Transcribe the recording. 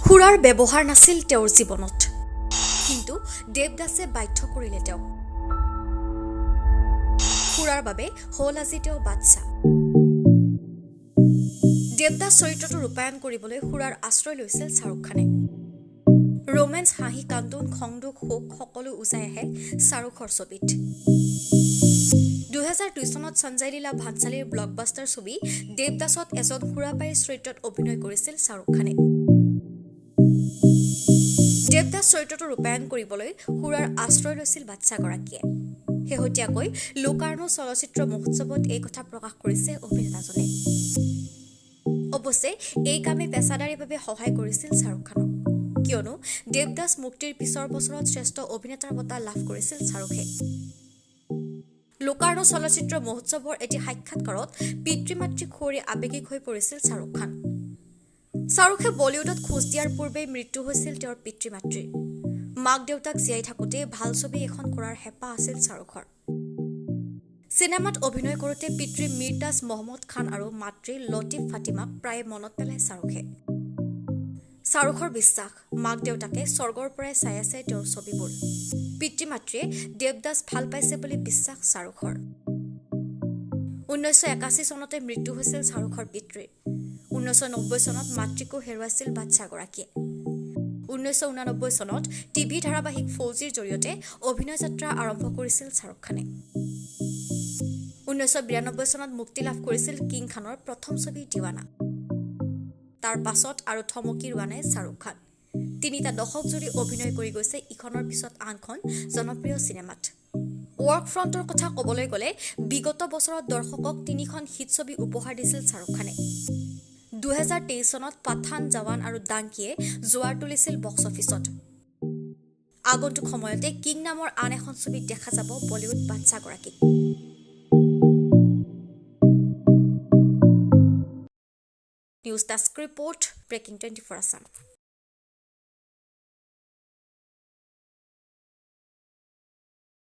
সুৰাৰ ব্যৱহাৰ নাছিল তেওঁৰ জীৱনত, কিন্তু দেৱদাসে বাধ্য কৰিলে তেওঁক। সুৰাৰ বাবে হ'ল আজি তেওঁ বাদশাহ। দেৱদাস চৰিত্ৰটো ৰূপায়ণ কৰিবলৈ সুৰাৰ আশ্ৰয় লৈছিল শাহৰুখ খানে। ৰোমেন্স, হাঁহি, কান্দোন, খংদুখ, শোক সকলো উজাই আহে শাহৰুখৰ ছবিত। 2002 চনত সঞ্জয় লীলা ভাঞ্চালীৰ ব্লকবাষ্টাৰ ছবি দেৱদাসত এজন সুৰাপায়ী চৰিত্ৰত অভিনয় কৰিছিল শাহৰুখ খানে। দেৱদাস চৰিত্ৰটো ৰূপায়ণ কৰিবলৈ সুৰাৰ আশ্ৰয় লৈছিল বাদশাহগৰাকীয়ে। শেহতীয়াকৈ লোকাৰ্ণো চলচ্চিত্ৰ মহোৎসৱত এই কথা প্ৰকাশ কৰিছে অভিনেতাজনে। অৱশ্যে এই কামে পেছাদাৰীভাৱে সহায় কৰিছিল শাহৰুখ খানক, কিয়নো দেৱদাস মুক্তিৰ পিছৰ বছৰত শ্ৰেষ্ঠ অভিনেতাৰ বঁটা লাভ কৰিছিল শাহৰুখে। লোকাৰ্ণো চলচ্চিত্ৰ মহোৎসৱৰ এটি সাক্ষাৎকাৰত পিতৃ-মাতৃক সুঁৱৰি আৱেগিক হৈ পৰিছিল শাহৰুখ খান। শাহৰুখে বলিউডত খোজ দিয়াৰ পূৰ্বেই মৃত্যু হৈছিল তেওঁৰ পিতৃ-মাতৃৰ। মাক-দেউতাক জীয়াই থাকোঁতে ভাল ছবি এখন কৰাৰ হেঁপাহ আছিল শাহৰুখৰ। চিনেমাত অভিনয় কৰোঁতে পিতৃ মিৰতাজ মহম্মদ খান আৰু মাতৃ লতিফ ফাতিমাক প্ৰায়ে মনত পেলায় শাহৰুখে। শাহৰুখৰ বিশ্বাস, মাক-দেউতাকে স্বৰ্গৰ পৰাই চাই আছে তেওঁৰ ছবিবোৰ। পিতৃ-মাতৃয়ে দেৱদাস ভাল পাইছে বুলি বিশ্বাস শাহৰুখৰ। 1981 চনতে মৃত্যু হৈছিল শাহৰুখৰ পিতৃৰ। 1990 চনত মাতৃকো হেৰুৱাইছিল বাদশাহগৰাকীয়ে। 1989 চনত টিভি ধাৰাবাহিক ফৌজীৰ জৰিয়তে অভিনয় যাত্ৰা আৰম্ভ কৰিছিল শাহৰুখ খানে। 1992 চনত মুক্তি লাভ কৰিছিল কিং খানৰ প্ৰথম ছবি দিৱানা। তাৰ পাছত আৰু থমকি ৰোৱা নাই শাহৰুখ খান। 3টা দশক জুৰি অভিনয় কৰি গৈছে ইখনৰ পিছত আনখন জনপ্ৰিয় চিনেমাত। ৱৰ্ক ফ্ৰণ্টৰ কথা ক'বলৈ গ'লে বিগত বছৰত দৰ্শকক 3খন হিট ছবি উপহাৰ দিছিল শাহৰুখ খানে। 2023 চনত পাঠান, জৱান আৰু ডাংকিয়ে জোৱাৰ তুলিছিল বক্স অফিচত। আগন্তুক সময়তে কিং নামৰ আন এখন ছবিত দেখা যাব বলিউড বাদশাহগৰাকীক। News desk report, breaking 24 Assam.